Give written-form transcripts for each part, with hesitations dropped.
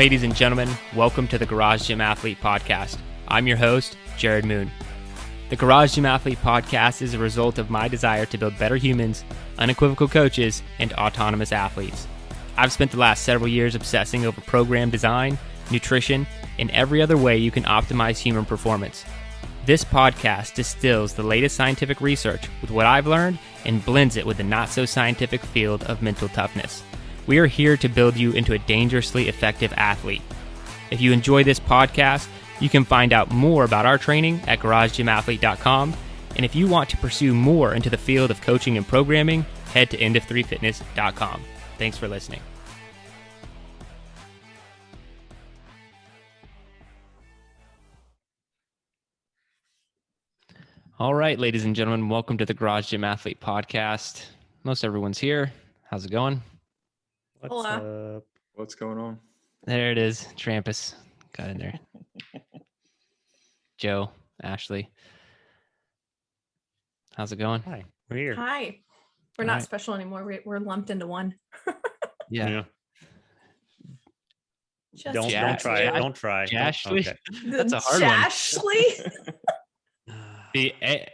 Ladies and gentlemen, welcome to the Garage Gym Athlete Podcast. I'm your host, Jerred Moon. The Garage Gym Athlete Podcast is a result of my desire to build better humans, unequivocal coaches, and autonomous athletes. I've spent the last several years obsessing over program design, nutrition, and every other way you can optimize human performance. This podcast distills the latest scientific research with what I've learned and blends it with the not-so-scientific field of mental toughness. We are here to build you into a dangerously effective athlete. If you enjoy this podcast, you can find out more about our training at garagegymathlete.com. And if you want to pursue more into the field of coaching and programming, head to endof3fitness.com. Thanks for listening. All right, ladies and gentlemen, welcome to the Garage Gym Athlete Podcast. Most everyone's here. How's it going? What's up? What's going on? There it is. Trampus got in there. Joe, Ashley. How's it going? Hi, we're here. Hi. We're not special anymore. We're lumped into one. Yeah. Don't try. Don't try. Ashley. Okay. That's a hard one. Ashley.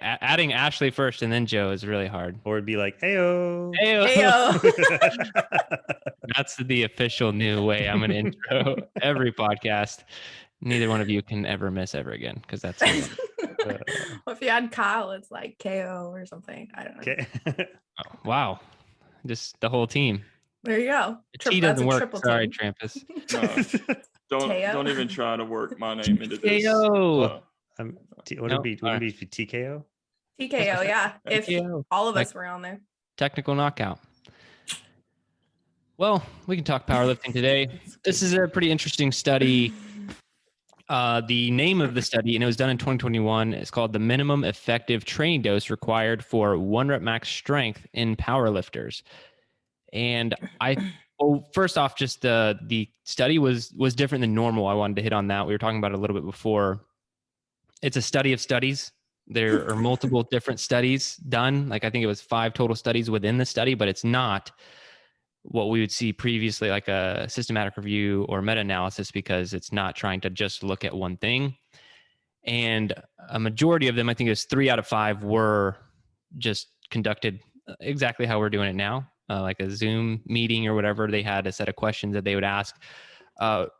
Adding Ashley first and then Joe is really hard. Or it'd be like, heyo. Heyo. That's the official new way I'm going to intro every podcast. Neither one of you can ever miss ever again because that's Well, if you add Kyle, it's like KO or something. I don't know. Okay. Oh, wow. Just the whole team. There you go. T doesn't work. Sorry, Trampus. Don't even try to work my name into this. KO. Would it be TKO? TKO, yeah. If TKO. all of us were on there. Technical knockout. Well, we can talk powerlifting today. This is a pretty interesting study. The name of the study, and it was done in 2021, is called the minimum effective training dose required for 1 rep max strength in powerlifters. And first off, just the study was different than normal. I wanted to hit on that. We were talking about it a little bit before. It's a study of studies. There are multiple different studies done. Like I think it was 5 total studies within the study, but it's not what we would see previously, like a systematic review or meta-analysis, because it's not trying to just look at one thing. And a majority of them, I think it was 3 out of 5, were just conducted exactly how we're doing it now, like a Zoom meeting or whatever. They had a set of questions that they would ask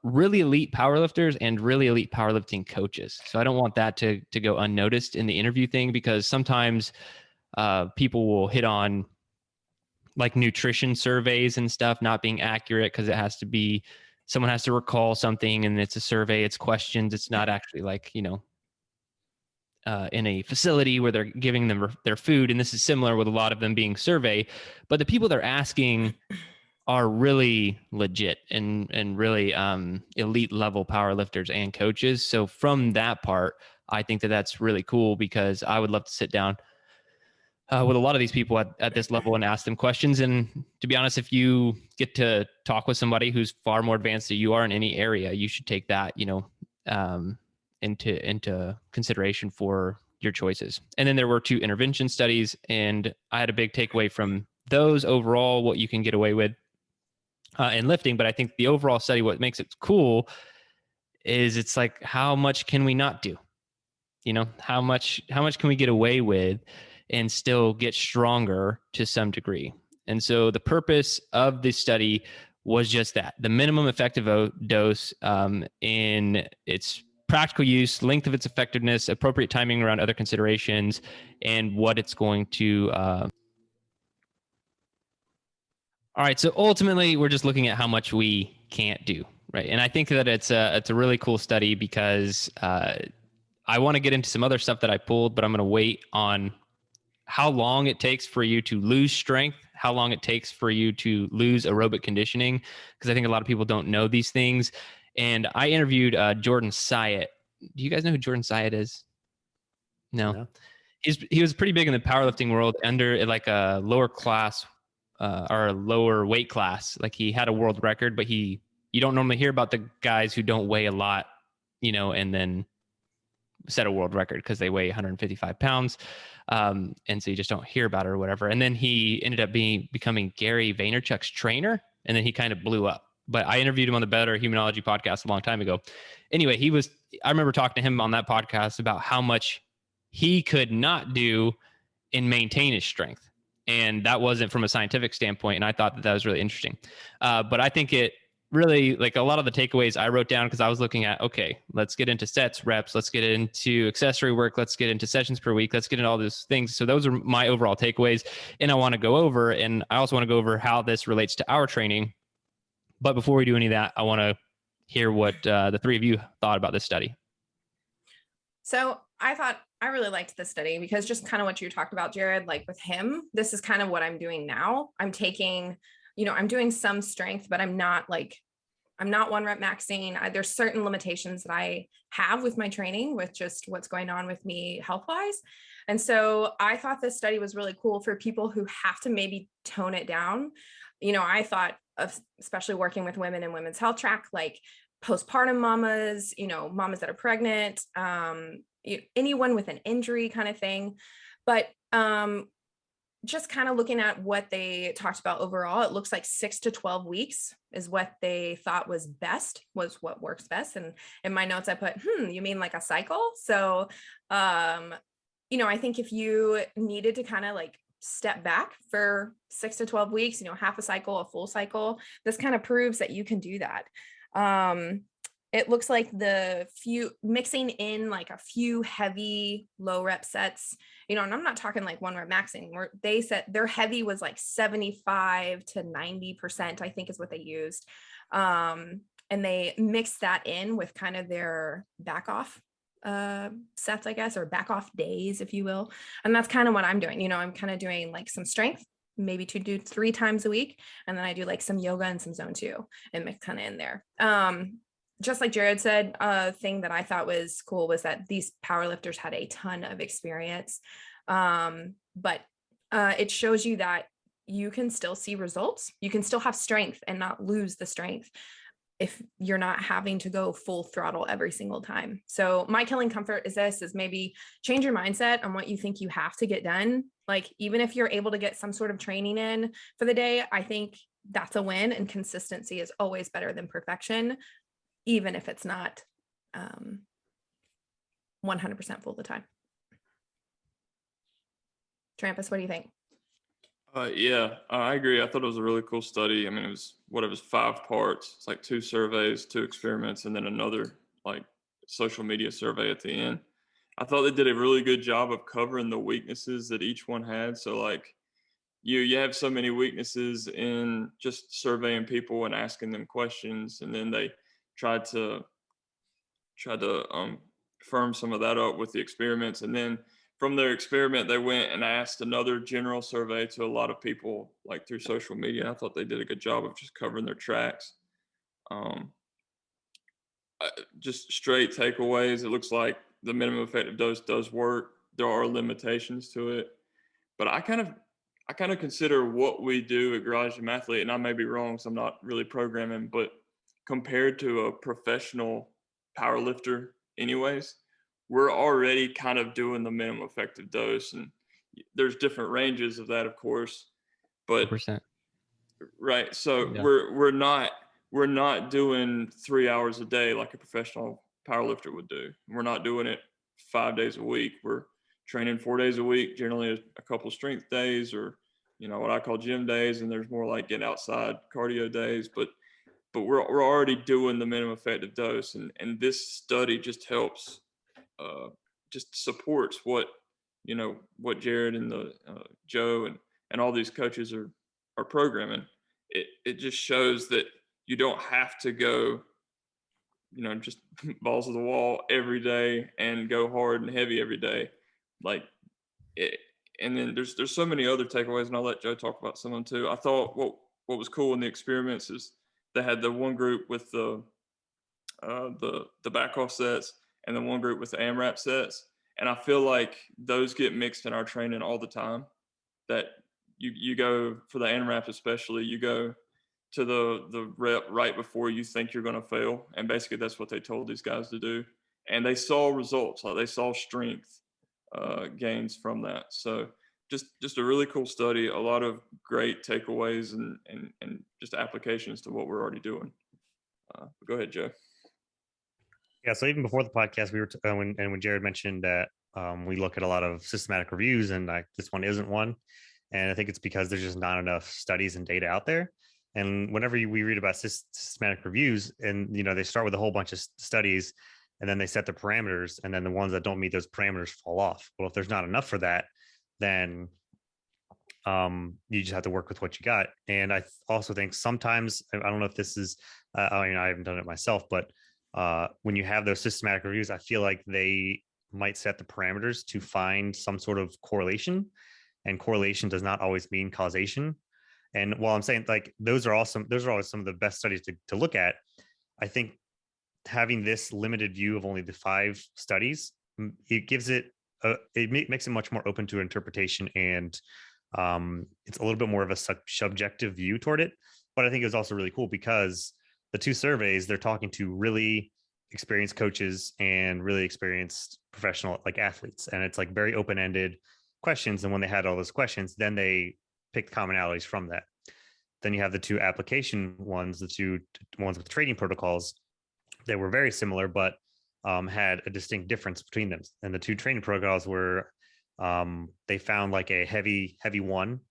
really elite powerlifters and really elite powerlifting coaches. So I don't want that to go unnoticed in the interview thing, because sometimes people will hit on like nutrition surveys and stuff not being accurate because it has to be, someone has to recall something and it's a survey, it's questions. It's not actually like, in a facility where they're giving them their food. And this is similar with a lot of them being survey, but the people they're asking are really legit and really elite level powerlifters and coaches. So from that part, I think that that's really cool, because I would love to sit down with a lot of these people at this level and ask them questions. And to be honest, if you get to talk with somebody who's far more advanced than you are in any area, you should take that, into consideration for your choices. And then there were 2 intervention studies, and I had a big takeaway from those overall, what you can get away with in lifting. But I think the overall study, what makes it cool is it's like, how much can we not do? How much can we get away with and still get stronger to some degree? And so the purpose of this study was just that: the minimum effective dose in its practical use, length of its effectiveness, appropriate timing around other considerations, and what it's going to. All right, so ultimately, we're just looking at how much we can't do, right? And I think that it's a really cool study, because I want to get into some other stuff that I pulled, but I'm going to wait on how long it takes for you to lose strength, how long it takes for you to lose aerobic conditioning, because I think a lot of people don't know these things. And I interviewed Jordan Syatt. Do you guys know who Jordan Syatt is? No. He was pretty big in the powerlifting world under like a lower class or a lower weight class. Like he had a world record, but you don't normally hear about the guys who don't weigh a lot, and then set a world record because they weigh 155 pounds. And so you just don't hear about it or whatever. And then he ended up becoming Gary Vaynerchuk's trainer. And then he kind of blew up but I interviewed him on the Better Humanology podcast a long time ago. Anyway, I remember talking to him on that podcast about how much he could not do and maintain his strength. And that wasn't from a scientific standpoint. And I thought that was really interesting. But I think it really, like, a lot of the takeaways I wrote down, because I was looking at, okay, let's get into sets, reps, let's get into accessory work, let's get into sessions per week, let's get into all those things. So those are my overall takeaways. And I want to go over, and I also want to go over how this relates to our training. But before we do any of that, I want to hear what the three of you thought about this study. So I really liked this study because just kind of what you talked about, Jerred, like with him, this is kind of what I'm doing now. I'm taking, I'm doing some strength, but I'm not 1 rep maxing. There's certain limitations that I have with my training, with just what's going on with me health-wise. And so I thought this study was really cool for people who have to maybe tone it down. I thought of, especially working with women in women's health track, like postpartum mamas, mamas that are pregnant, anyone with an injury kind of thing. But just kind of looking at what they talked about overall, it looks like 6 to 12 weeks is what they thought was what works best. And in my notes, I put, you mean like a cycle? So, I think if you needed to kind of like step back for 6 to 12 weeks, half a cycle, a full cycle, this kind of proves that you can do that. It looks like mixing in like a few heavy low rep sets, and I'm not talking like 1 rep maxing, where they said their heavy was like 75 to 90%, I think is what they used. And they mixed that in with kind of their back off sets, I guess, or back off days, if you will. And that's kind of what I'm doing. I'm kind of doing like some strength, maybe to do 3 times a week. And then I do like some yoga and some zone 2 and mix kind of in there. Just like Jerred said, a thing that I thought was cool was that these powerlifters had a ton of experience. But it shows you that you can still see results. You can still have strength and not lose the strength if you're not having to go full throttle every single time. So my killing comfort is maybe change your mindset on what you think you have to get done. Like, even if you're able to get some sort of training in for the day, I think that's a win, and consistency is always better than perfection, even if it's not 100% full of the time. Trampus, what do you think? Yeah, I agree. I thought it was a really cool study. I mean, it was 5 parts. It's like 2 surveys, 2 experiments, and then another like social media survey at the end. I thought they did a really good job of covering the weaknesses that each one had. So like you have so many weaknesses in just surveying people and asking them questions, and then they tried to firm some of that up with the experiments. And then from their experiment, they went and asked another general survey to a lot of people, like through social media. I thought they did a good job of just covering their tracks. Just straight takeaways. It looks like the minimum effective dose does work. There are limitations to it, but I kind of consider what we do at Garage Gym Athlete, and I may be wrong, so I'm not really programming, but compared to a professional power lifter anyways, we're already kind of doing the minimum effective dose, and there's different ranges of that, of course, but 100%. Right. So Yeah. we're not doing 3 hours a day like a professional powerlifter would do. We're not doing it 5 days a week. We're training 4 days a week, generally a couple strength days, or what I call gym days, and there's more like get outside cardio days, but we're already doing the minimum effective dose, and this study just helps, just supports what Jerred and the Joe and all these coaches are programming. It just shows that you don't have to go just balls to the wall every day and go hard and heavy every day, like it. And then there's so many other takeaways, and I'll let Joe talk about some of them too. I thought what was cool in the experiments is they had the one group with the back off sets, and the one group with the AMRAP sets. And I feel like those get mixed in our training all the time. That you go for the AMRAP, especially, you go to the rep right before you think you're going to fail, and basically that's what they told these guys to do. And they saw results, like they saw strength gains from that. So just a really cool study, a lot of great takeaways and just applications to what we're already doing. Go ahead, Joe. Yeah. So even before the podcast, we were when Jerred mentioned that we look at a lot of systematic reviews, and this one isn't one. And I think it's because there's just not enough studies and data out there. And whenever we read about systematic reviews, and they start with a whole bunch of studies, and then they set the parameters, and then the ones that don't meet those parameters fall off. Well, if there's not enough for that, then you just have to work with what you got. And I also think sometimes, I don't know if this is, I haven't done it myself, but when you have those systematic reviews, I feel like they might set the parameters to find some sort of correlation, and correlation does not always mean causation. And while I'm saying like those are always some of the best studies to look at, I think having this limited view of only the 5 studies, it gives it makes it much more open to interpretation, and it's a little bit more of a subjective view toward it. But I think it was also really cool because the 2 surveys, they're talking to really experienced coaches and really experienced professional like athletes, and it's like very open-ended questions. And when they had all those questions, then they picked commonalities from that. Then you have the 2 application ones, the 2 ones with training protocols. They were very similar, but had a distinct difference between them. And the 2 training protocols were they found like a heavy one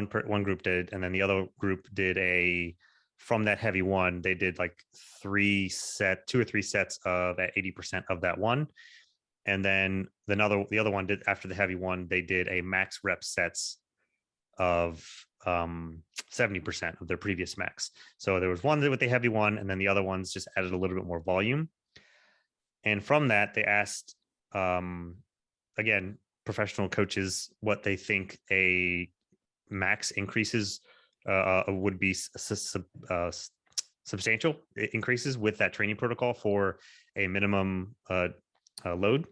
group did, and then the other group did from that heavy one, they did like 2 or 3 sets of at 80% of that one. And then the other one did, after the heavy one, they did a max rep sets of 70% of their previous max. So there was one with the heavy one, and then the other ones just added a little bit more volume. And from that, they asked, again, professional coaches what they think a max increases would be substantial increases with that training protocol for a minimum load.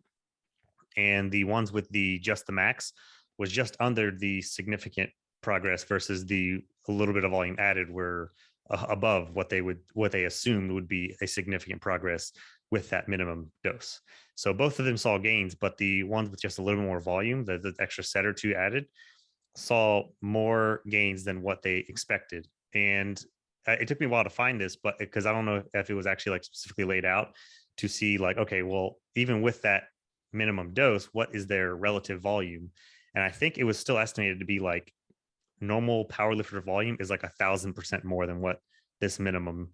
And the ones with just the max was just under the significant progress versus a little bit of volume added were above what they assumed would be a significant progress with that minimum dose. So both of them saw gains, but the ones with just a little more volume, the extra set or 2 added, saw more gains than what they expected. And it took me a while to find this, but because I don't know if it was actually like specifically laid out to see like, okay, well, even with that minimum dose, what is their relative volume? And I think it was still estimated to be like normal powerlifter volume is like 1,000% more than what this minimum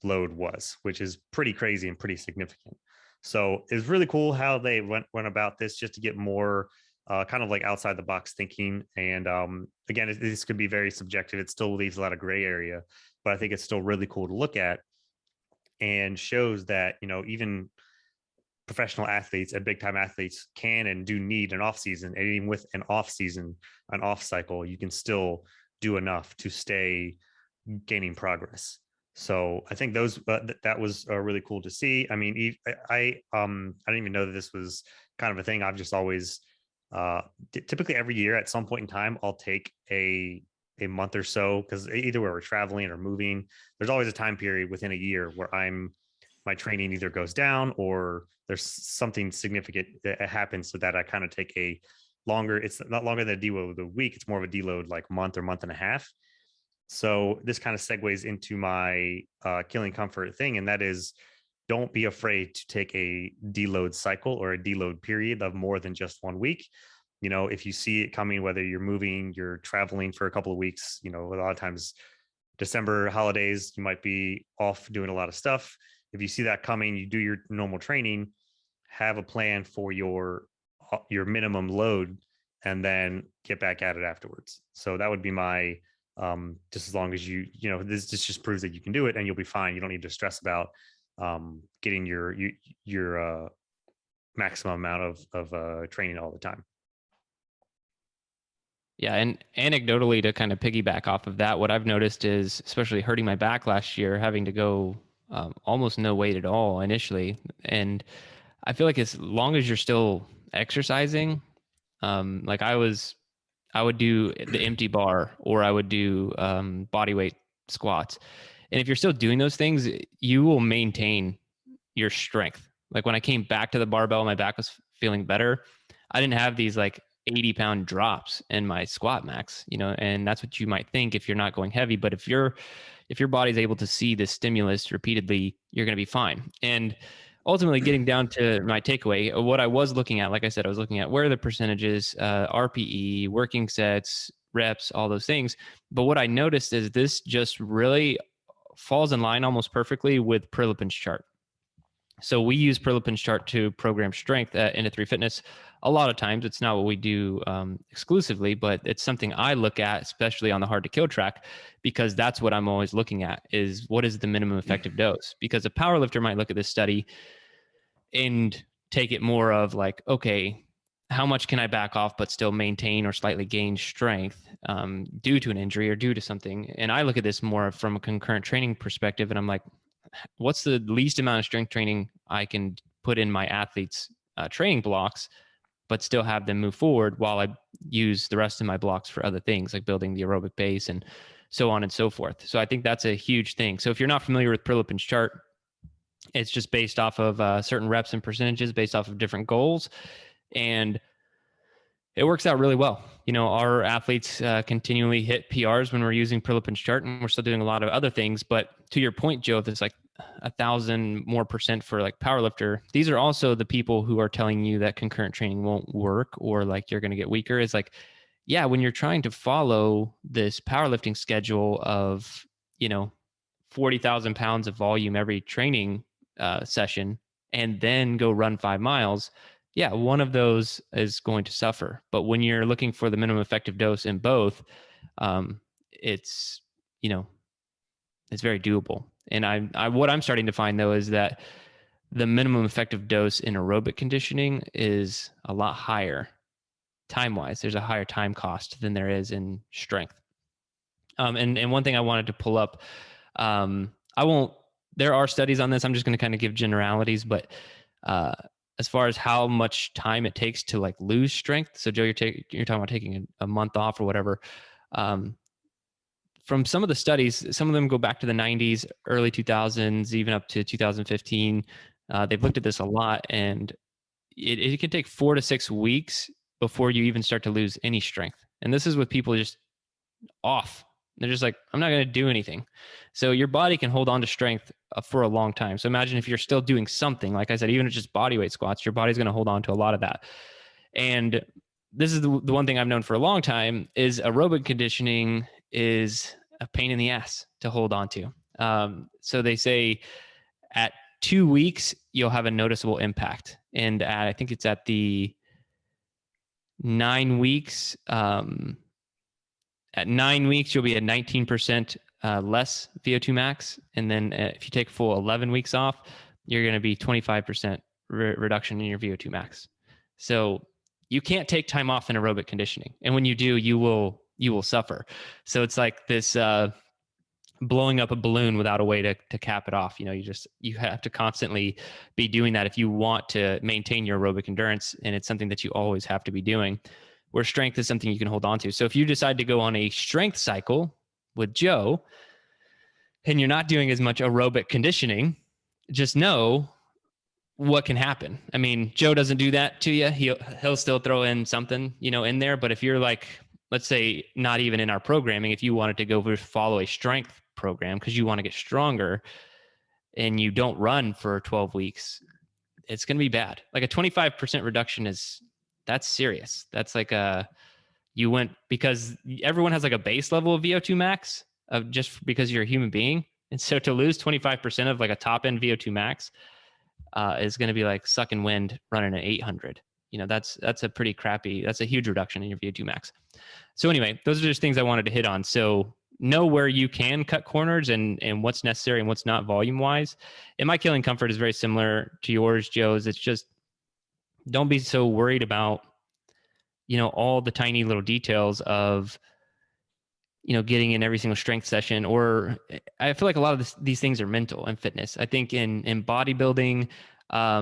load was, which is pretty crazy and pretty significant. So it's really cool how they went about this, just to get more kind of like outside the box thinking. And again, this could be very subjective. It still leaves a lot of gray area, but I think it's still really cool to look at, and shows that, even professional athletes and big time athletes can and do need an off season. And even with an off season, an off cycle, you can still do enough to stay gaining progress. So I think that was really cool to see. I mean, I didn't even know that this was kind of a thing. I've just always, typically every year at some point in time, I'll take a month or so, because either where we're traveling or moving, there's always a time period within a year where my training either goes down or there's something significant that happens, so that I kind of take it's not longer than a deload a week. It's more of a deload like month or month and a half. So this kind of segues into my killing comfort thing. And that is, don't be afraid to take a deload cycle or a deload period of more than just 1 week. If you see it coming, whether you're moving, you're traveling for a couple of weeks, a lot of times December holidays, you might be off doing a lot of stuff. If you see that coming, you do your normal training, have a plan for your minimum load, and then get back at it afterwards. So that would be my, just as long as this just proves that you can do it and you'll be fine. You don't need to stress about getting your maximum amount of training all the time. Yeah. And anecdotally, to kind of piggyback off of that, what I've noticed is, especially hurting my back last year, having to go almost no weight at all initially. And I feel like as long as you're still exercising, like I would do the empty bar, or I would do body weight squats. And if you're still doing those things, you will maintain your strength. Like when I came back to the barbell, my back was feeling better. I didn't have these like 80-pound drops in my squat max, and that's what you might think if you're not going heavy. But if your body's able to see this stimulus repeatedly, you're going to be fine. And ultimately, getting down to my takeaway, what I was looking at, like I said, I was looking at where are the percentages, RPE, working sets, reps, all those things. But what I noticed is this just really falls in line almost perfectly with Prilipin's chart. So we use Prilipin's chart to program strength at Into3 Fitness. A lot of times it's not what we do exclusively, but it's something I look at, especially on the hard to kill track, because that's what I'm always looking at is what is the minimum effective dose? Because a powerlifter might look at this study and take it more of like, okay, how much can I back off but still maintain or slightly gain strength due to an injury or due to something? And I look at this more from a concurrent training perspective, and I'm like, what's the least amount of strength training I can put in my athletes' training blocks, but still have them move forward while I use the rest of my blocks for other things like building the aerobic base and so on and so forth. So I think that's a huge thing. So if you're not familiar with Prilipin's chart, it's just based off of certain reps and percentages based off of different goals. And it works out really well. Our athletes continually hit PRs when we're using Prilipin's chart, and we're still doing a lot of other things. But to your point, Joe, if there's like 1,000 more percent for like powerlifter, these are also the people who are telling you that concurrent training won't work or like you're going to get weaker. Is like, yeah, when you're trying to follow this powerlifting schedule of, 40,000 pounds of volume every training session and then go run 5 miles, yeah, one of those is going to suffer. But when you're looking for the minimum effective dose in both, it's very doable. And I what I'm starting to find though is that the minimum effective dose in aerobic conditioning is a lot higher time-wise. There's a higher time cost than there is in strength. And one thing I wanted to pull up, there are studies on this. I'm just going to kind of give generalities, but as far as how much time it takes to like lose strength. So Joe, you're talking about taking a month off or whatever. From some of the studies, some of them go back to the 90s, early 2000s, even up to 2015. They've looked at this a lot, and it can take 4 to 6 weeks before you even start to lose any strength. And this is with people just off. They're just like, I'm not going to do anything. So your body can hold on to strength for a long time. So imagine if you're still doing something, like I said, even if it's just body weight squats, your body's going to hold on to a lot of that. And this is the one thing I've known for a long time is aerobic conditioning is a pain in the ass to hold on to. So they say at 2 weeks, you'll have a noticeable impact. And I think it's at the 9 weeks, at 9 weeks, you'll be at 19% less VO2 max. And then if you take a full 11 weeks off, you're going to be 25% reduction in your VO2 max. So you can't take time off in aerobic conditioning. And when you do, you will suffer. So it's like this blowing up a balloon without a way to cap it off. You have to constantly be doing that if you want to maintain your aerobic endurance. And it's something that you always have to be doing, where strength is something you can hold on to. So if you decide to go on a strength cycle with Joe and you're not doing as much aerobic conditioning, just know what can happen. I mean, Joe doesn't do that to you. He'll still throw in something, in there. But if you're like, let's say not even in our programming, if you wanted to go follow a strength program because you want to get stronger and you don't run for 12 weeks, it's going to be bad. Like a 25% reduction that's serious. That's like because everyone has like a base level of VO2 max of just because you're a human being. And so to lose 25% of like a top end VO2 max is going to be like sucking wind running at 800. That's a huge reduction in your VO2 max. So anyway, those are just things I wanted to hit on. So know where you can cut corners and what's necessary and what's not volume wise. And my killing comfort is very similar to yours, Joe's. It's just, don't be so worried about, all the tiny little details of, getting in every single strength session. Or I feel like a lot of these things are mental in fitness. I think in bodybuilding, I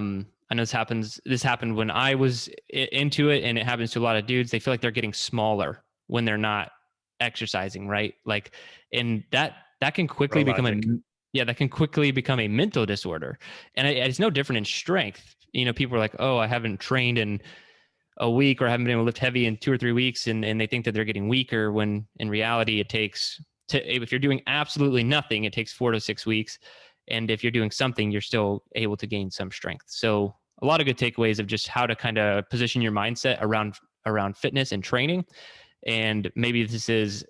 know this happened when I was into it, and it happens to a lot of dudes. They feel like they're getting smaller when they're not exercising, right? Like, and that can quickly become a mental disorder. And it's no different in strength. People are like, oh, I haven't trained in a week or haven't been able to lift heavy in 2 or 3 weeks, and they think that they're getting weaker, when in reality it takes if you're doing absolutely nothing, it takes 4 to 6 weeks. And if you're doing something, you're still able to gain some strength. So a lot of good takeaways of just how to kind of position your mindset around fitness and training. And maybe this is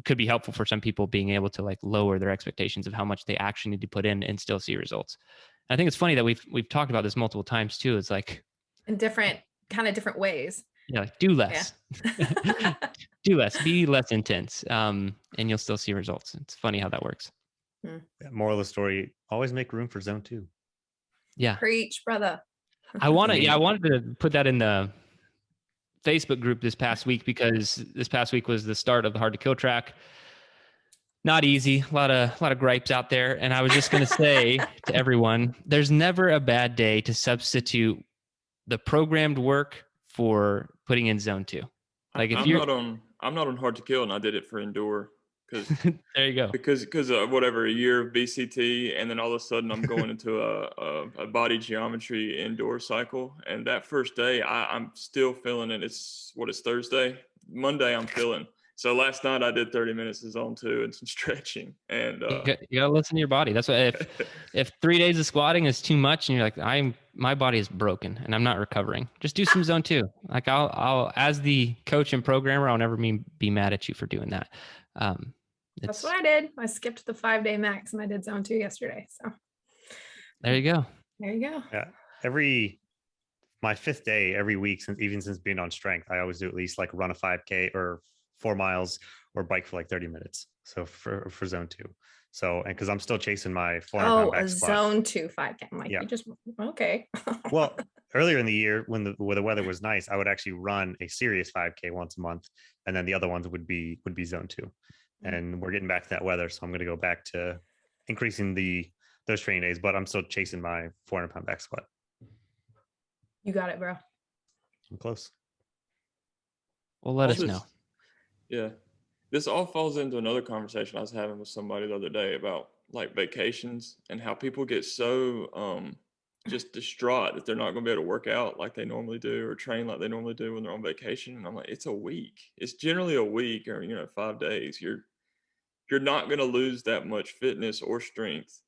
could be helpful for some people, being able to like lower their expectations of how much they actually need to put in and still see results. I think it's funny that we've talked about this multiple times too. It's like in different ways. Yeah, like do less. Yeah. Do less. Be less intense, and you'll still see results. It's funny how that works. Moral of the story: always make room for zone 2. Yeah, preach, brother. I wanted to put that in the Facebook group this past week, because this past week was the start of the Hard to Kill track. Not easy. A lot of gripes out there, and I was just going to say to everyone, there's never a bad day to substitute the programmed work for putting in zone 2. Like if I'm not on Hard to Kill, and I did it for Endure because there you go. Because whatever, a year of BCT, and then all of a sudden I'm going into a body geometry indoor cycle, and that first day I'm still feeling it. It's Thursday. Monday I'm feeling. So last night I did 30 minutes of zone 2 and some stretching, and you gotta listen to your body. That's why if 3 days of squatting is too much and you're like, my body is broken and I'm not recovering, just do some zone 2. Like I'll as the coach and programmer, I'll never be mad at you for doing that. That's what I did. I skipped the 5-day max and I did zone 2 yesterday. So there you go. Yeah. My 5th day every week, since being on strength, I always do at least like run a 5K or 4 miles or bike for like 30 minutes. So for zone 2. So, and cause I'm still chasing my 400 pound back squat. Zone 2 5K. I'm like, you just, okay. Well, earlier in the year when the weather was nice, I would actually run a serious 5K once a month. And then the other ones would be zone 2. And we're getting back to that weather. So I'm going to go back to increasing those training days, but I'm still chasing my 400 pound back squat. You got it, bro. I'm close. Well, let us know. Yeah. This all falls into another conversation I was having with somebody the other day about like vacations and how people get so just distraught that they're not going to be able to work out like they normally do or train like they normally do when they're on vacation. And I'm like, it's a week. It's generally a week or 5 days. You're not going to lose that much fitness or strength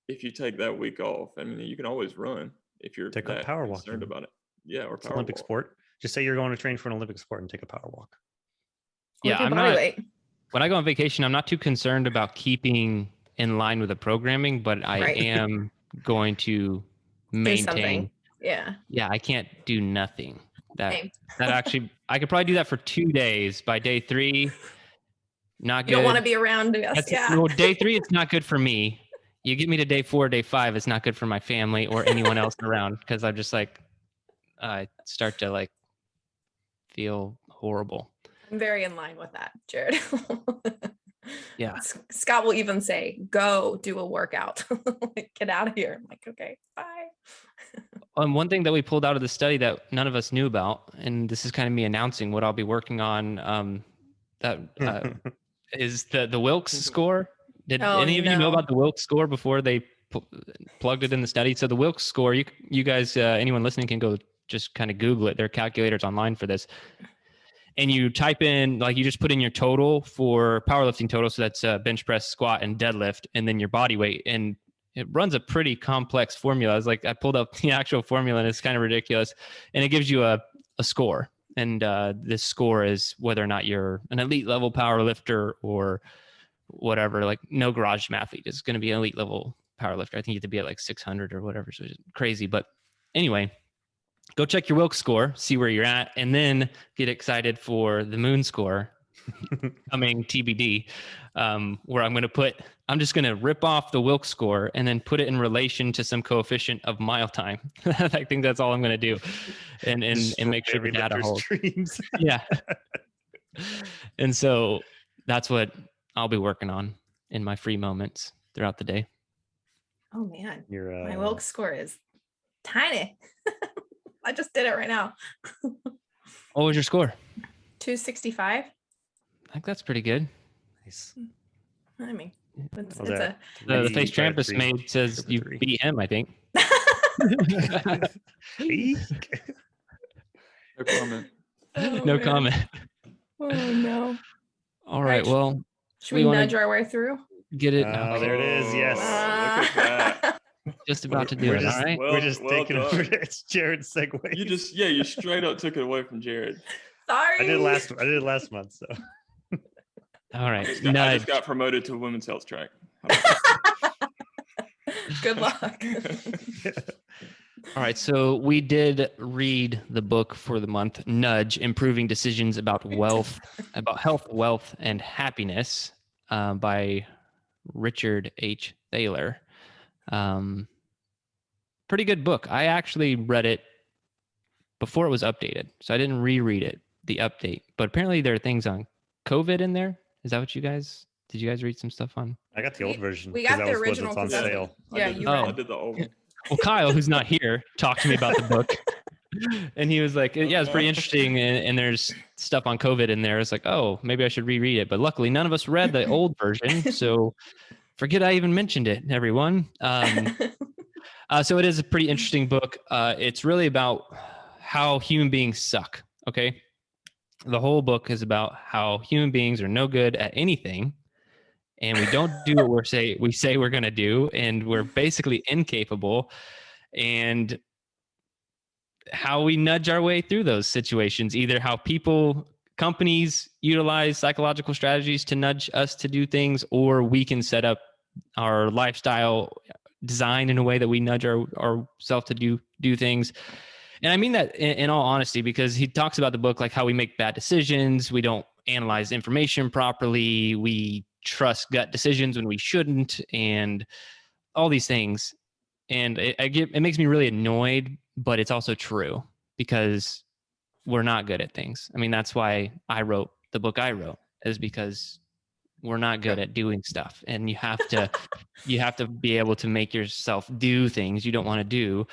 if you take that week off. I mean, you can always run if you're take a power walk concerned about it. Yeah, or power Olympic walk. Sport. Just say you're going to train for an Olympic sport and take a power walk. Yeah, when I go on vacation, I'm not too concerned about keeping in line with the programming, but I am going to maintain. Yeah, I can't do nothing. That actually, I could probably do that for 2 days. By day 3, not good. You don't want to be around us. Well, day 3, it's not good for me. You get me to day 4, day 5, it's not good for my family or anyone else around, because I'm just like, I start to like feel horrible. I'm very in line with that, Jerred. Yeah. Scott will even say, go do a workout. Get out of here. I'm like, okay, bye. One thing that we pulled out of the study that none of us knew about, and this is kind of me announcing what I'll be working on, is the Wilkes Score. Did any of you know about the Wilkes Score before they plugged it in the study? So the Wilkes Score, you guys, anyone listening can go just kind of Google it. There are calculators online for this. And you type in, like, you just put in your total for powerlifting total. So that's bench press, squat, and deadlift, and then your body weight. And it runs a pretty complex formula. I pulled up the actual formula, and it's kind of ridiculous. And it gives you a score. And this score is whether or not you're an elite level power lifter or whatever. Like, no garage gym athlete is going to be an elite level power lifter. I think you have to be at like 600 or whatever. So it's crazy. But anyway, go check your Wilkes Score, see where you're at, and then get excited for the Moon Score coming TBD, where I'm just going to rip off the Wilkes Score and then put it in relation to some coefficient of mile time. I think that's all I'm going to do, and make sure the data holds. Yeah. And so that's what I'll be working on in my free moments throughout the day. Oh man, my Wilkes Score is tiny. I just did it right now. What was your score? 265. I think that's pretty good. Nice. I mean, the face Trampus made says you beat him, I think. No comment. Oh, No man. comment. Oh no. All right. Well, Should we nudge our way through? get it. Oh, there it is. Yes. Look at that. Just about to do We're it. just, All right. we're just Well taking over. done. It's Jerred's segue. You straight up took it away from Jerred. Sorry. I did last month. So All right. I just got promoted to women's health track. Good luck. All right. So we did read the book for the month, Nudge: Improving Decisions About Health, Wealth, and Happiness, by Richard H. Thaler. Pretty good book. I actually read it before it was updated, so I didn't reread it, the update. But apparently there are things on COVID in there. Is that what did you guys read some stuff on? I got the old version. We got 'cause the that was original what's on sale. I did the old one. Well, Kyle, who's not here, talked to me about the book. And he was like, yeah, it's pretty interesting. And there's stuff on COVID in there. It's like, oh, maybe I should reread it. But luckily, none of us read the old version. So forget I even mentioned it, everyone. So it is a pretty interesting book. It's really about how human beings suck. Okay. The whole book is about how human beings are no good at anything. And we don't do what we say we're going to do. And we're basically incapable. And how we nudge our way through those situations, either how companies utilize psychological strategies to nudge us to do things, or we can set up our lifestyle design in a way that we nudge ourselves to do things. And I mean that in all honesty, because he talks about the book, like how we make bad decisions. We don't analyze information properly. We trust gut decisions when we shouldn't, and all these things. And it makes me really annoyed, but it's also true because we're not good at things. I mean, that's why I wrote the book I wrote, is because we're not good at doing stuff. And you have to be able to make yourself do things you don't want to do.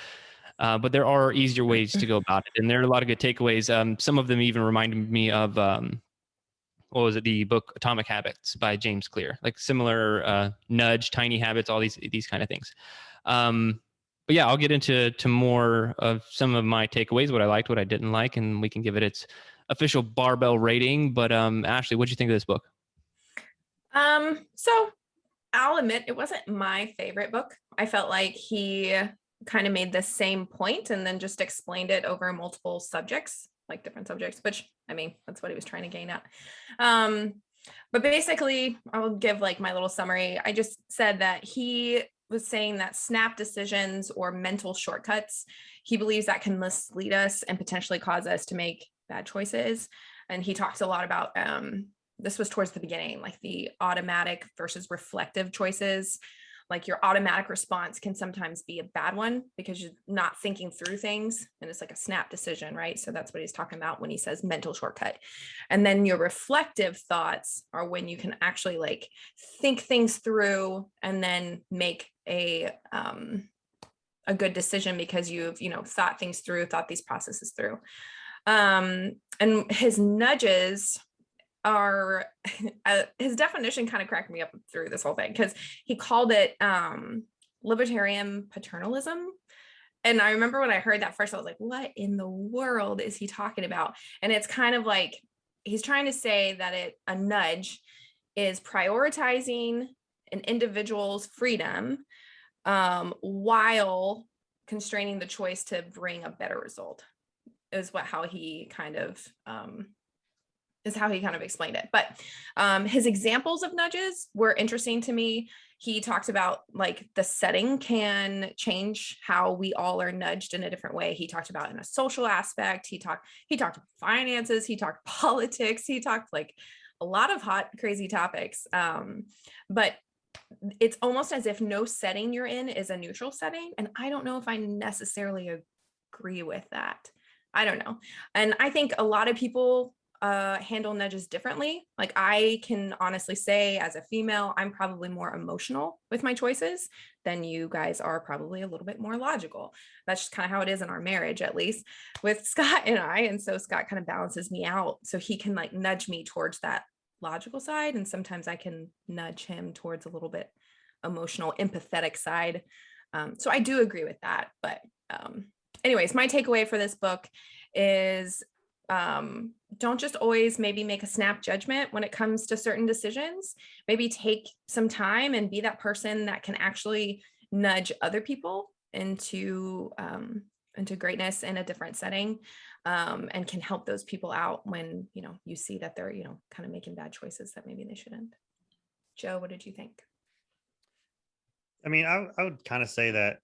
But there are easier ways to go about it. And there are a lot of good takeaways. Some of them even reminded me of, what was it? The book Atomic Habits by James Clear, like similar nudge, tiny habits, all these kind of things. But yeah, I'll get into more of some of my takeaways, what I liked, what I didn't like, and we can give it its official barbell rating. But Ashley, what'd you think of this book? So I'll admit it wasn't my favorite book. I felt like he kind of made the same point and then just explained it over multiple subjects, like different subjects, which I mean, that's what he was trying to gain at. But basically, I'll give like my little summary. I just said that he was saying that snap decisions or mental shortcuts, he believes that can mislead us and potentially cause us to make bad choices. And he talks a lot about, this was towards the beginning, like the automatic versus reflective choices. Like your automatic response can sometimes be a bad one because you're not thinking through things, and it's like a snap decision, right? So that's what he's talking about when he says mental shortcut. And then your reflective thoughts are when you can actually like think things through and then make a good decision because you've, thought things through, thought these processes through. And his nudges are, his definition kind of cracked me up through this whole thing because he called it libertarian paternalism. And I remember when I heard that first, I was like, what in the world is he talking about? And it's kind of like, he's trying to say that a nudge is prioritizing an individual's freedom while constraining the choice to bring a better result, is how he kind of explained it. But his examples of nudges were interesting to me. He talked about like the setting can change how we all are nudged in a different way. He talked about in a social aspect. He talked finances. He talked politics. He talked like a lot of hot, crazy topics. But it's almost as if no setting you're in is a neutral setting. And I don't know if I necessarily agree with that. I don't know. And I think a lot of people handle nudges differently. Like I can honestly say as a female, I'm probably more emotional with my choices than you guys are, probably a little bit more logical. That's just kind of how it is in our marriage, at least with Scott and I. And so Scott kind of balances me out. So he can like nudge me towards that logical side. And sometimes I can nudge him towards a little bit emotional, empathetic side. So I do agree with that. But anyways, my takeaway for this book is don't just always maybe make a snap judgment when it comes to certain decisions. Maybe take some time and be that person that can actually nudge other people into greatness in a different setting, and can help those people out when, you know, you see that they're, you know, kind of making bad choices that maybe they shouldn't. Joe, what did you think? I mean, I would kind of say that,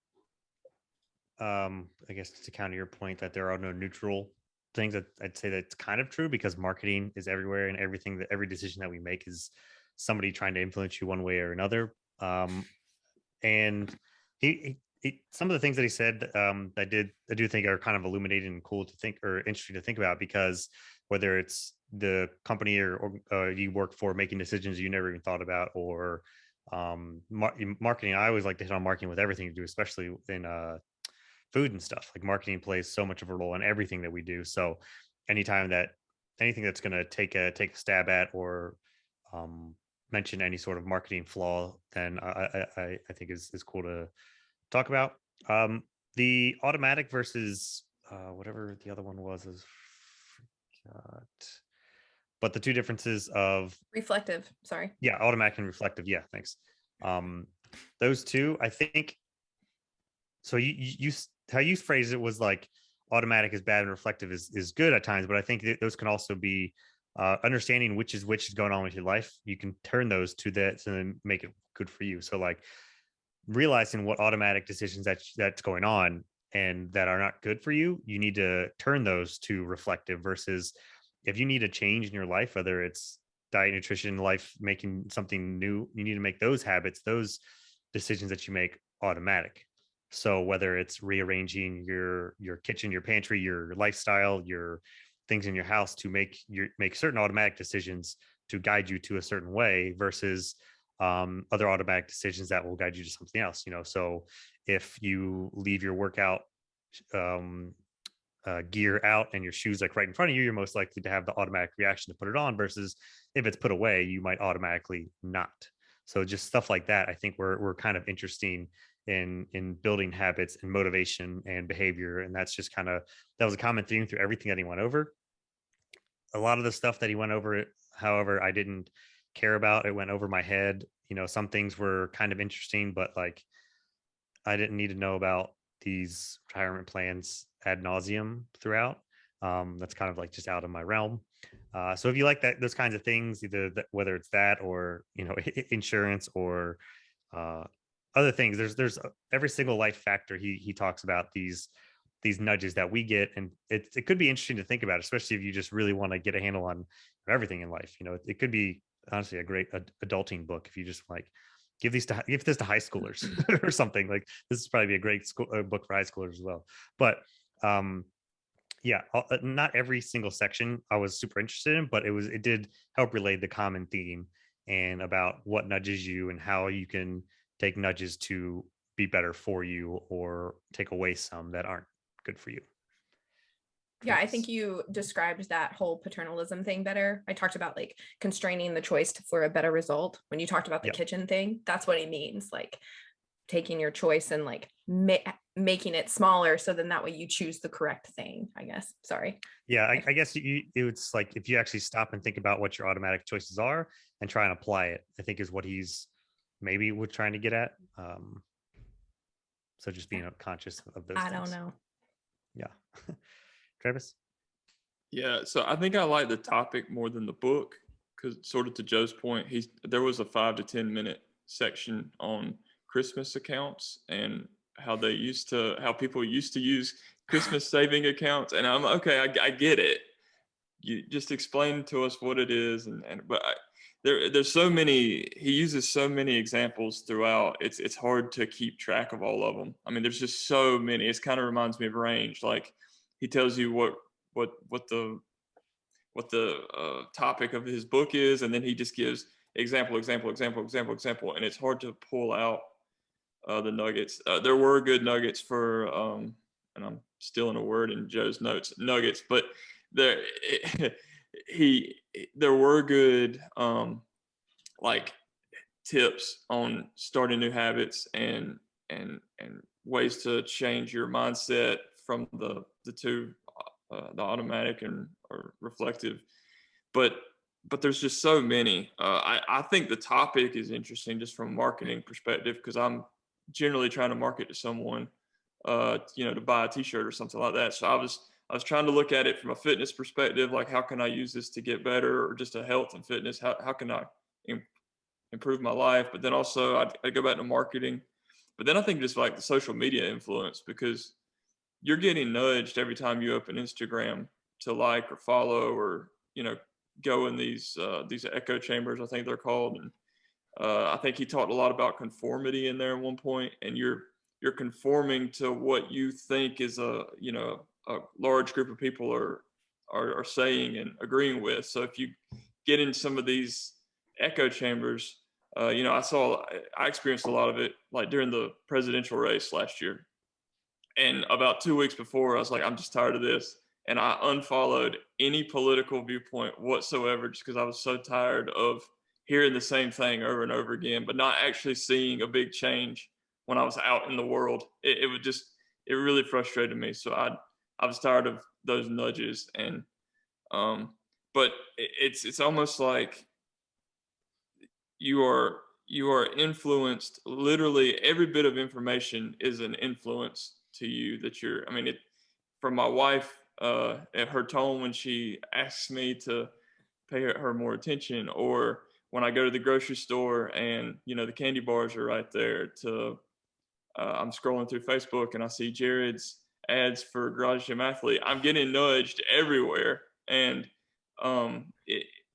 I guess to counter your point that there are no neutral things, that I'd say that's kind of true, because marketing is everywhere, and every decision that we make is somebody trying to influence you one way or another. And some of the things that he said, I do think are kind of illuminating and cool to think, or interesting to think about, because whether it's the company or you work for making decisions you never even thought about, or marketing. I always like to hit on marketing with everything to do, especially in food and stuff. Like, marketing plays so much of a role in everything that we do. So anytime that anything that's going to take a stab at, or mention any sort of marketing flaw, then I think is cool to talk about. The automatic versus whatever the other one was is forgot. But the two differences of Reflective, sorry. Yeah, automatic and reflective. Yeah, thanks. Those two, I think. So you how you phrased it was like automatic is bad and reflective is good at times, but I think those can also be understanding which is going on with your life. You can turn those to that to make it good for you. So like realizing what automatic decisions that's going on and that are not good for you, you need to turn those to reflective. Versus if you need a change in your life, whether it's diet, nutrition, life, making something new, you need to make those habits, those decisions that you make, automatic. So whether it's rearranging your kitchen, your pantry, your lifestyle, your things in your house, to make certain automatic decisions to guide you to a certain way, versus other automatic decisions that will guide you to something else. You know, so if you leave your workout gear out and your shoes like right in front of you, you're most likely to have the automatic reaction to put it on, versus if it's put away, you might automatically not. So just stuff like that, I think we're kind of interesting in building habits and motivation and behavior. And that's just that was a common theme through everything that he went over. A lot of the stuff that he went over, however, I didn't care about. It went over my head. You know, some things were kind of interesting, but like I didn't need to know about these retirement plans ad nauseum throughout. That's kind of like just out of my realm. So if you like those kinds of things, either whether it's that or, you know, insurance or other things, there's every single life factor he talks about these nudges that we get, and it could be interesting to think about, especially if you just really want to get a handle on everything in life. You know, it could be honestly a great adulting book if you just like give this to high schoolers or something. Like, this is probably a great book for high schoolers as well. But yeah, not every single section I was super interested in, but it did help relay the common theme and about what nudges you and how you can take nudges to be better for you or take away some that aren't good for you. Yeah, I think you described that whole paternalism thing better. I talked about like constraining the choice for a better result. When you talked about the kitchen thing, that's what he means. Like taking your choice and like making it smaller, so then that way you choose the correct thing, I guess. Sorry. Yeah, I guess it's like if you actually stop and think about what your automatic choices are and try and apply it, I think is what he's maybe trying to get at. So just being conscious of those things. I don't know. Yeah. Travis? Yeah, so I think I like the topic more than the book, because sort of to Joe's point, there was a 5 to 10 minute section on Christmas accounts and how people used to use Christmas saving accounts. And I'm okay, I get it. You just explain to us what it is. But there's so many, he uses so many examples throughout. It's hard to keep track of all of them. I mean, there's just so many. It kind of reminds me of Range. Like, he tells you what the topic of his book is, and then he just gives example, and it's hard to pull out the nuggets. There were good nuggets for, and I'm stealing a word in Joe's notes, nuggets, but there were good like tips on starting new habits and ways to change your mindset from the two the automatic and or reflective, but there's just so many. I think the topic is interesting just from a marketing perspective, because I'm generally trying to market to someone, to buy a T-shirt or something like that. So I was trying to look at it from a fitness perspective, like how can I use this to get better, or just a health and fitness? How can I improve my life? But then also I go back to marketing. But then I think just like the social media influence, because you're getting nudged every time you open Instagram to like or follow, or go in these echo chambers, I think they're called. And I think he talked a lot about conformity in there at one point, and you're conforming to what you think is a large group of people are saying and agreeing with. So if you get in some of these echo chambers, I experienced a lot of it like during the presidential race last year. And about 2 weeks before, I was like, I'm just tired of this. And I unfollowed any political viewpoint whatsoever, just because I was so tired of hearing the same thing over and over again, but not actually seeing a big change when I was out in the world. It really frustrated me. So I was tired of those nudges. And, but it's almost like you are influenced. Literally every bit of information is an influence to you from my wife, at her tone when she asks me to pay her more attention, or when I go to the grocery store and the candy bars are right there, to I'm scrolling through Facebook and I see Jerred's ads for Garage Gym Athlete. I'm getting nudged everywhere. And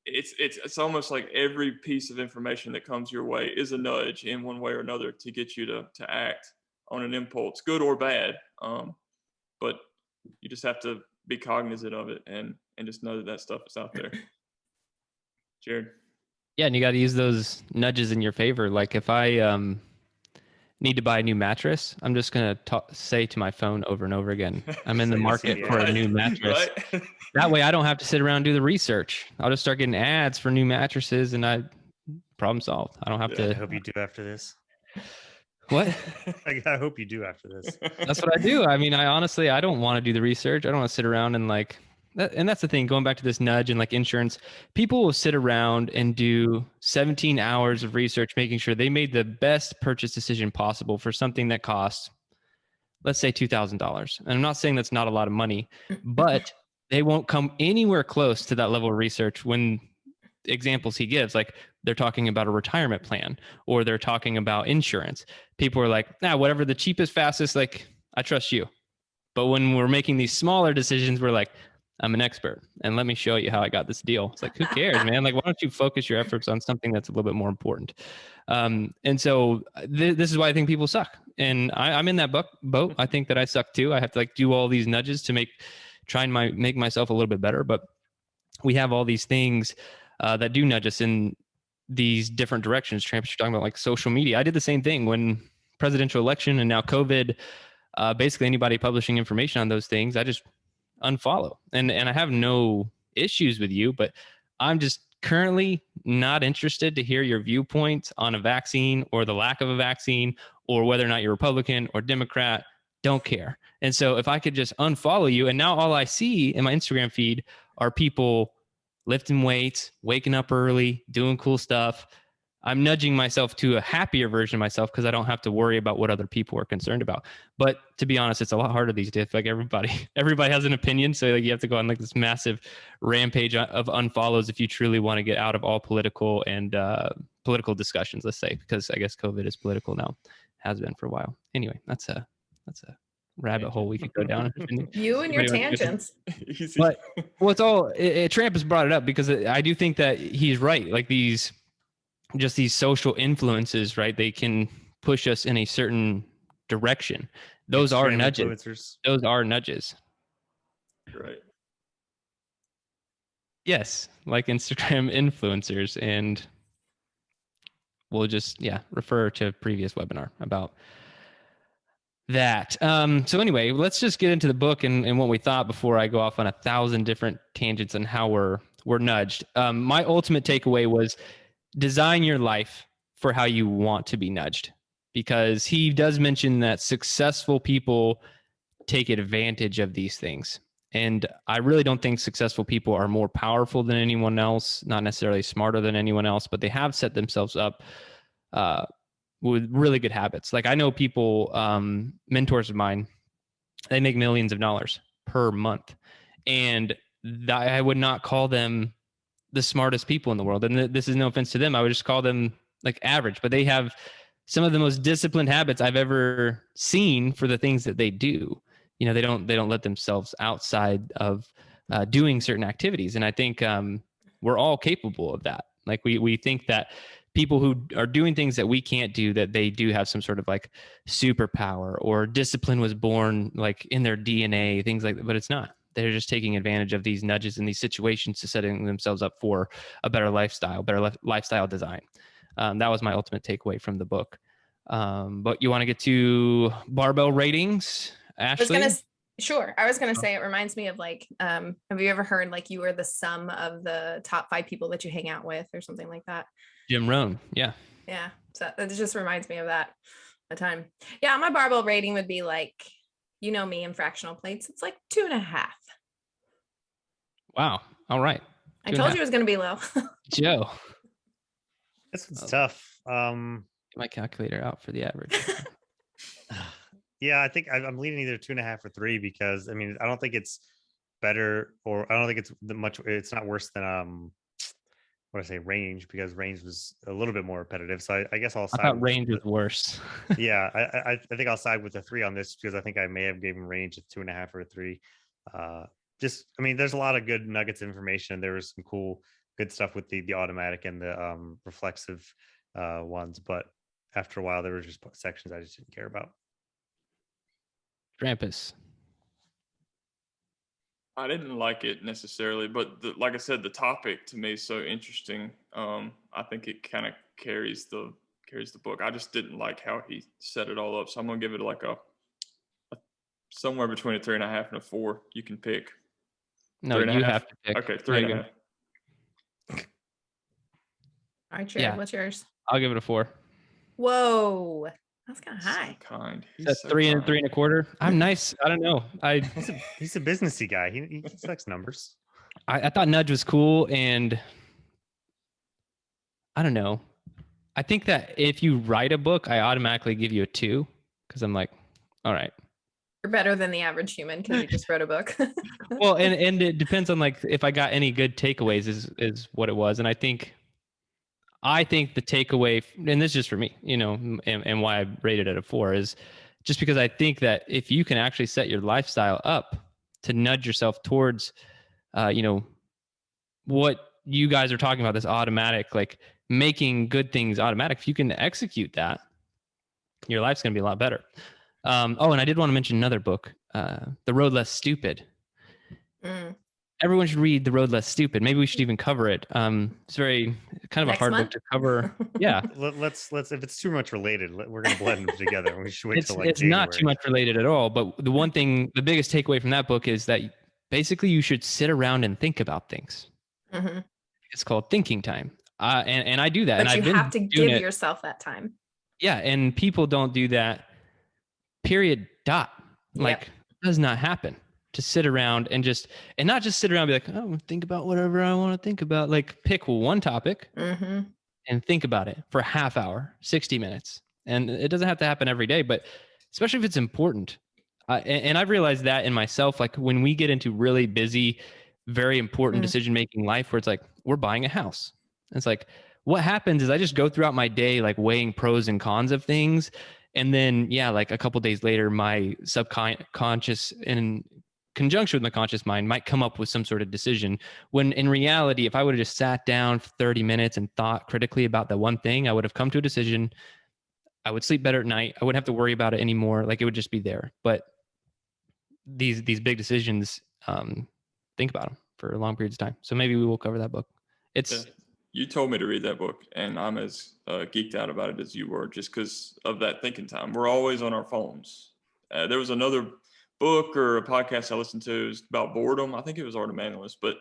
it's almost like every piece of information that comes your way is a nudge in one way or another to get you to act on an impulse, good or bad. But you just have to be cognizant of it and just know that stuff is out there. Jerred. Yeah, and you got to use those nudges in your favor. Like if I need to buy a new mattress, I'm just going to say to my phone over and over again, I'm in the market for a new mattress. Right? That way I don't have to sit around and do the research. I'll just start getting ads for new mattresses and problem solved. I don't have to. I hope you do after this. What? I hope you do after this. That's what I do. I mean, I don't want to do the research. I don't want to sit around and and that's the thing, going back to this nudge and like insurance, people will sit around and do 17 hours of research, making sure they made the best purchase decision possible for something that costs, let's say $2,000. And I'm not saying that's not a lot of money, but they won't come anywhere close to that level of research when examples he gives, like they're talking about a retirement plan or they're talking about insurance. People are like, whatever the cheapest, fastest, like I trust you. But when we're making these smaller decisions, we're like, I'm an expert and let me show you how I got this deal. It's like, who cares, man? Like, why don't you focus your efforts on something that's a little bit more important? And so this is why I think people suck. And I'm in that boat. I think that I suck too. I have to do all these nudges to try and make myself a little bit better. But we have all these things that do nudge us in these different directions. Tramps, you're talking about like social media. I did the same thing when presidential election and now COVID, basically anybody publishing information on those things, I just unfollow. And I have no issues with you, but I'm just currently not interested to hear your viewpoints on a vaccine or the lack of a vaccine or whether or not you're Republican or Democrat. Don't care. And so if I could just unfollow you, and now all I see in my Instagram feed are people lifting weights, waking up early, doing cool stuff. I'm nudging myself to a happier version of myself because I don't have to worry about what other people are concerned about. But to be honest, it's a lot harder these days. Like everybody has an opinion. So you have to go on like this massive rampage of unfollows if you truly want to get out of all political and political discussions, let's say, because I guess COVID is political now, has been for a while. Anyway, that's a rabbit hole we could go down. You and your tangents. But it's all Tramp has brought it up because I do think that he's right. Like these social influences, right? They can push us in a certain direction. Those are nudges. Those are nudges. Right. Yes, like Instagram influencers, and we'll just refer to a previous webinar about that. So anyway, let's just get into the book and what we thought before I go off on 1,000 different tangents on how we're nudged. My ultimate takeaway was design your life for how you want to be nudged, because he does mention that successful people take advantage of these things. And I really don't think successful people are more powerful than anyone else, not necessarily smarter than anyone else, but they have set themselves up with really good habits. Like I know people, mentors of mine, they make millions of dollars per month. And I would not call them the smartest people in the world. And this is no offense to them. I would just call them like average, but they have some of the most disciplined habits I've ever seen for the things that they do. You know, they don't let themselves outside of doing certain activities. And I think we're all capable of that. Like we think that people who are doing things that we can't do, that they do have some sort of like superpower, or discipline was born like in their DNA, things like that, but it's not. They're just taking advantage of these nudges and these situations to setting themselves up for a better lifestyle, lifestyle design. That was my ultimate takeaway from the book. But you want to get to barbell ratings, Ashley? I was gonna say, it reminds me of like, have you ever heard like you are the sum of the top 5 people that you hang out with, or something like that? Jim Rohn. Yeah. Yeah. So it just reminds me of that a time. Yeah. My barbell rating would be like, you know me and fractional plates. It's like 2.5. Wow. All right. I told you it was going to be low. Joe. This one's tough. Get my calculator out for the average. Yeah, I think I'm leaning either 2.5 or 3, because I mean, I don't think it's better, or I don't think it's it's not worse than what I say, range, because range was a little bit more repetitive. So I guess I'll side. I thought range was worse. Yeah, I think I'll side with the 3 on this, because I think I may have given range a 2.5 or a 3. Just, I mean, there's a lot of good nuggets of information. There was some cool, good stuff with the automatic and the reflexive ones, but after a while, there were just sections I just didn't care about. Krampus. I didn't like it necessarily, but like I said, the topic to me is so interesting. I think it kind of carries the book. I just didn't like how he set it all up, so I'm gonna give it like a somewhere between a 3.5 and a 4. You can pick. No, you have to pick. Okay, 3.5. All right, Jerred, what's yours? I'll give it a 4. Whoa, that's kind of high. So kind. That's so 3 and 3.25. I'm nice. I don't know. He's a businessy guy. He likes numbers. I thought Nudge was cool, and I don't know. I think that if you write a book, I automatically give you a 2, because I'm like, all right. You're better than the average human because you just wrote a book. Well, and it depends on like if I got any good takeaways is what it was. And I think the takeaway, and this is just for me, you know, and why I rated it a 4, is just because I think that if you can actually set your lifestyle up to nudge yourself towards, you know, what you guys are talking about, this automatic, like making good things automatic, if you can execute that, your life's going to be a lot better. And I did want to mention another book, The Road Less Stupid. Everyone should read The Road Less Stupid. Maybe we should even cover it. It's very kind of a hard book to cover. Yeah. Let's if it's too much related, we're going to blend them together. We should wait till like it's January. Not too much related at all. But the one thing, the biggest takeaway from that book is that basically you should sit around and think about things. Mm-hmm. It's called thinking time. And I do that. But and you have to give yourself that time. Yeah. And people don't do that. Period. Dot. Like, it does not happen to sit around and not just sit around and be like, oh, think about whatever I want to think about. Like, pick one topic and think about it for a half hour, 60 minutes. And it doesn't have to happen every day, but especially if it's important. And I've realized that in myself, like when we get into really busy, very important decision-making life, where it's like, we're buying a house. It's like, what happens is I just go throughout my day, like weighing pros and cons of things. And then, like a couple of days later, my subconscious in conjunction with my conscious mind might come up with some sort of decision. When in reality, if I would have just sat down for 30 minutes and thought critically about the one thing, I would have come to a decision. I would sleep better at night. I wouldn't have to worry about it anymore. Like, it would just be there. But these big decisions, think about them for long periods of time. So maybe we will cover that book. You told me to read that book, and I'm as geeked out about it as you were, just because of that thinking time. We're always on our phones. There was another book or a podcast I listened to, it was about boredom. I think it was Art of Manliness, but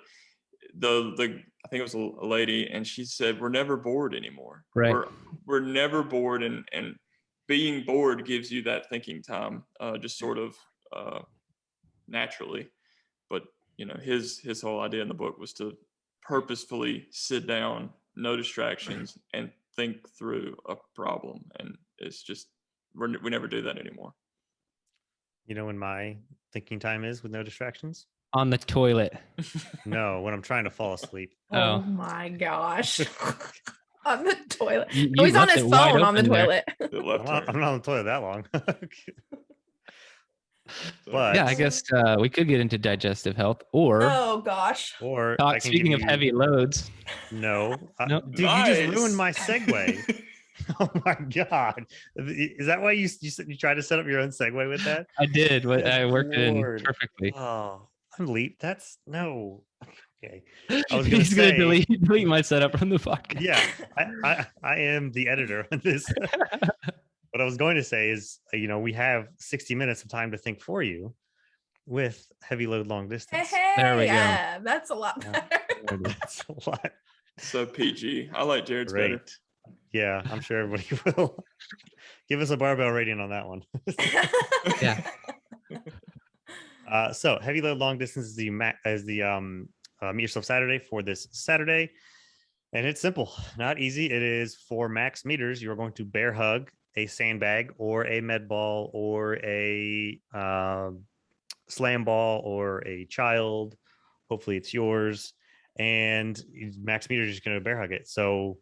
I think it was a lady, and she said, we're never bored anymore. Right. We're never bored, and being bored gives you that thinking time, just sort of naturally. But his whole idea in the book was to purposefully sit down, no distractions, and think through a problem. And it's just we never do that anymore. When my thinking time is with no distractions? On the toilet. No, when I'm trying to fall asleep. Oh my gosh. On the toilet. You He's on left his it wide phone on the open there. toilet. I'm not on the toilet that long. But yeah, I guess we could get into digestive health, or Oh gosh. or talk, I can speaking give of you- heavy loads. No, No. dude, you just ruined my segue. Oh my god, is that why you tried to set up your own segue with that? I did. Good I worked it in Lord. perfectly. Oh, I'm leap. That's no. Okay, I was gonna He's say, gonna delete my setup from the podcast. yeah, I am the editor on this. What I was going to say is, we have 60 minutes of time to think for you with heavy load long distance. Hey, There we go. yeah, that's a lot Yeah. better. That's a lot. So PG. I like Jerred's better. Great. Yeah, I'm sure everybody will. Give us a barbell rating on that one. Yeah. So heavy load long distance is the Meet Yourself Saturday for this Saturday. And it's simple, not easy. It is for max meters. You're going to bear hug a sandbag or a med ball or a slam ball or a child. Hopefully it's yours. And max meters is just going to bear hug it. So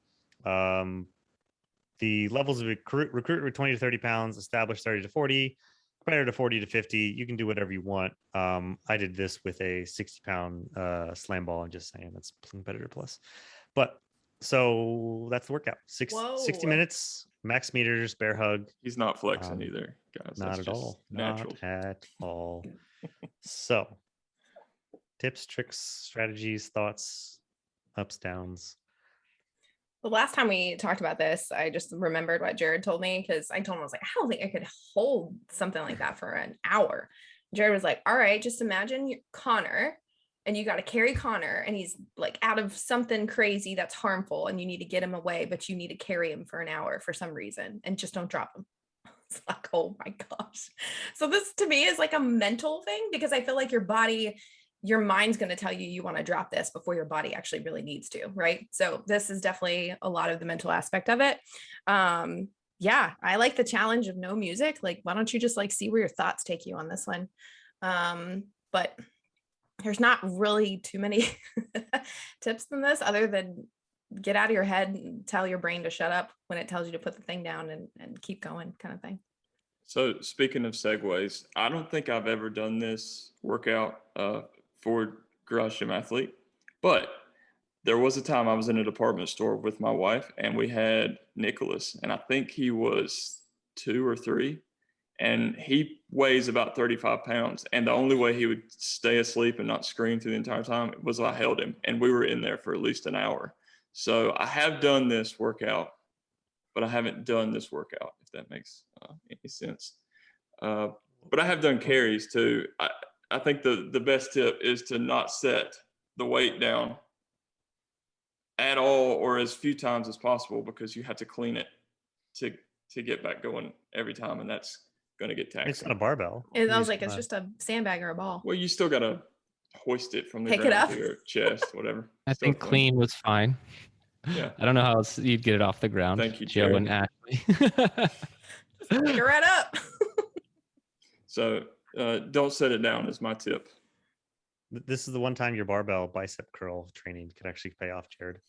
the levels of recruit were 20 to 30 pounds, established 30 to 40, competitor to 40 to 50. You can do whatever you want. I did this with a 60-pound slam ball. I'm just saying that's competitor plus. But so that's the workout. 60 minutes, max meters, bear hug. He's not flexing either, guys. Not at all. Natural. Not at all. So tips, tricks, strategies, thoughts, ups, downs. The last time we talked about this, I just remembered what Jerred told me, because I told him, I was like, I don't think I could hold something like that for an hour. Jerred was like, all right, just imagine Connor, and you got to carry Connor, and he's like out of something crazy that's harmful, and you need to get him away, but you need to carry him for an hour for some reason, and just don't drop him. It's like, oh my gosh. So this to me is like a mental thing, because I feel like your mind's going to tell you want to drop this before your body actually really needs to, right? So this is definitely a lot of the mental aspect of it. Yeah, I like the challenge of no music. Like, why don't you just like see where your thoughts take you on this one? But there's not really too many tips than this, other than get out of your head and tell your brain to shut up when it tells you to put the thing down and keep going, kind of thing. So speaking of segues, I don't think I've ever done this workout for Garage Gym Athlete, but there was a time I was in a department store with my wife, and we had Nicholas, and I think he was 2 or 3, and he weighs about 35 pounds. And the only way he would stay asleep and not scream through the entire time was if I held him, and we were in there for at least an hour. So I have done this workout, but I haven't done this workout, if that makes any sense. But I have done carries too. I think the best tip is to not set the weight down at all, or as few times as possible, because you have to clean it to get back going every time, and that's going to get taxing. It's not a barbell. And I was like, it's just a sandbag or a ball. Well, you still got to hoist it from the Pick it ground up. to your chest, whatever. I think Still clean was fine. Yeah. I don't know how else you'd get it off the ground. Thank you, Joe Jerry. and Ashley. Pick it right up. So don't set it down is my tip. This is the one time your barbell bicep curl training could actually pay off, Jerred.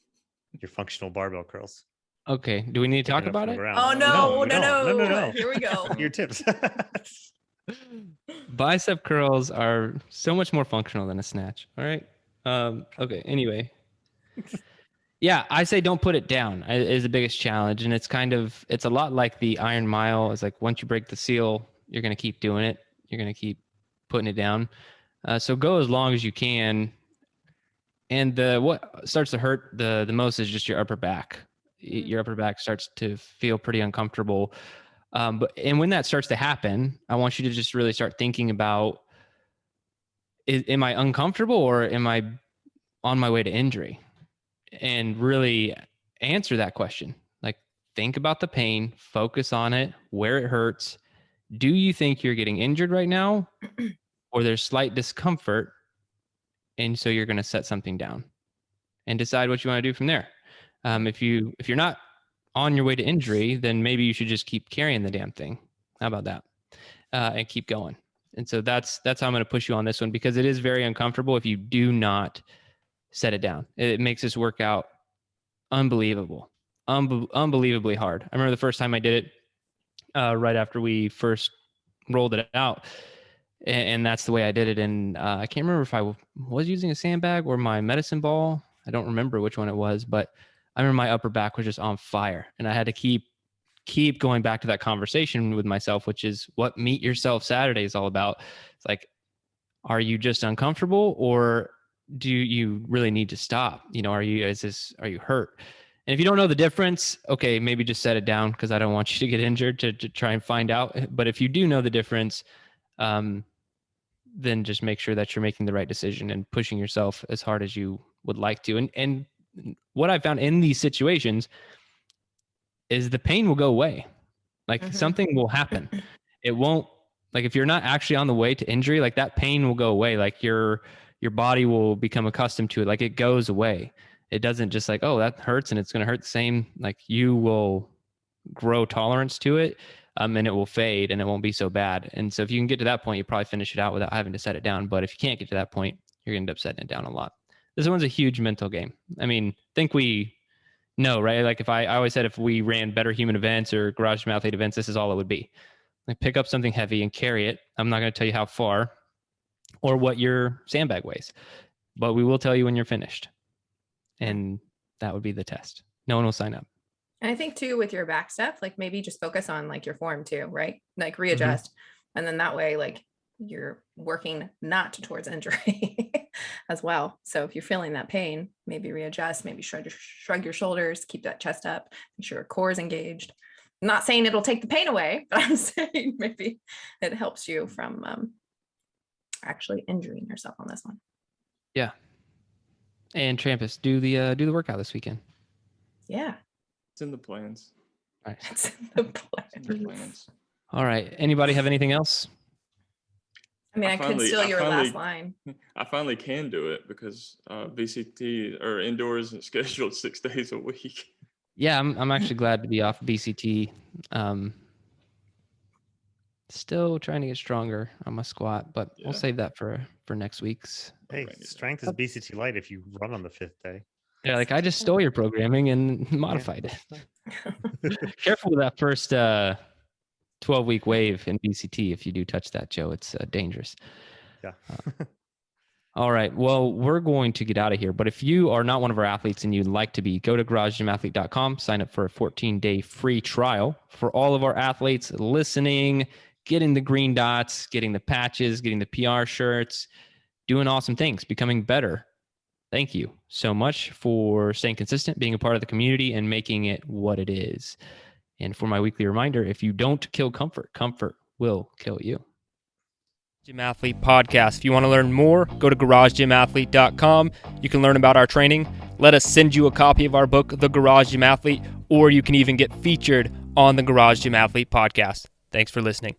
Your functional barbell curls. Okay. Do we need to talk about it? Oh no, we don't. No. Here we go. Your tips. Bicep curls are so much more functional than a snatch. All right. Okay. Anyway. Yeah, I say don't put it down is the biggest challenge. And it's a lot like the Iron Mile. It's like once you break the seal, you're going to keep doing it. You're going to keep putting it down. So go as long as you can. And what starts to hurt the most is just your upper back. Your upper back starts to feel pretty uncomfortable. And when that starts to happen, I want you to just really start thinking about, am I uncomfortable or am I on my way to injury? And really answer that question. Like, think about the pain, focus on it, where it hurts. Do you think you're getting injured right now, or there's slight discomfort, And so you're going to set something down and decide what you want to do from there. If you're not on your way to injury, then maybe you should just keep carrying the damn thing. How about that? And keep going. And so that's how I'm going to push you on this one, because it is very uncomfortable if you do not set it down. It makes this workout unbelievably hard. I remember the first time I did it, right after we first rolled it out, and that's the way I did it. And I can't remember if I was using a sandbag or my medicine ball. I don't remember which one it was, but I remember my upper back was just on fire, and I had to keep going back to that conversation with myself, which is what Meet Yourself Saturday is all about. It's like, are you just uncomfortable, or do you really need to stop? Are you hurt? And if you don't know the difference, okay, maybe just set it down, because I don't want you to get injured to try and find out. But if you do know the difference, then just make sure that you're making the right decision and pushing yourself as hard as you would like to. And what I found in these situations is the pain will go away. Like something will happen. It won't, like if you're not actually on the way to injury, like that pain will go away. Like your body will become accustomed to it. Like it goes away. It doesn't just like, oh, that hurts and it's going to hurt the same. Like you will grow tolerance to it, and it will fade and it won't be so bad. And so if you can get to that point, you probably finish it out without having to set it down. But if you can't get to that point, you're going to end up setting it down a lot. This one's a huge mental game. I mean, think we know, right? Like if I always said, if we ran Better Human events or Garage Gym Athlete events, this is all it would be. Like pick up something heavy and carry it. I'm not going to tell you how far or what your sandbag weighs, but we will tell you when you're finished. And that would be the test. No one will sign up. And I think too, with your back stuff, like maybe just focus on like your form too, right? Like readjust. And then that way, like you're working not towards injury as well. So if you're feeling that pain, maybe readjust, maybe shrug your shoulders, keep that chest up, make sure your core is engaged. I'm not saying it'll take the pain away, but I'm saying maybe it helps you from actually injuring yourself on this one. Yeah. And Trampus, do the workout this weekend. Yeah. It's in the plans. All right. It's in the plans. All right. Anybody have anything else? I mean, I could steal your last line. I finally can do it because BCT or indoor isn't scheduled 6 days a week. Yeah, I'm actually glad to be off BCT. Still trying to get stronger on my squat, but we'll save that for next week's. Hey, strength is BCT light if you run on the 5th day. Yeah, like I just stole your programming and modified it. Careful with that first 12-week wave in BCT. If you do touch that, Joe, it's dangerous. Yeah. All right. Well, we're going to get out of here. But if you are not one of our athletes and you'd like to be, go to garagegymathlete.com, sign up for a 14-day free trial. For all of our athletes listening, getting the green dots, getting the patches, getting the PR shirts, doing awesome things, becoming better. Thank you so much for staying consistent, being a part of the community, and making it what it is. And for my weekly reminder, if you don't kill comfort, comfort will kill you. Gym Athlete Podcast. If you want to learn more, go to garagegymathlete.com. You can learn about our training. Let us send you a copy of our book, The Garage Gym Athlete, or you can even get featured on the Garage Gym Athlete Podcast. Thanks for listening.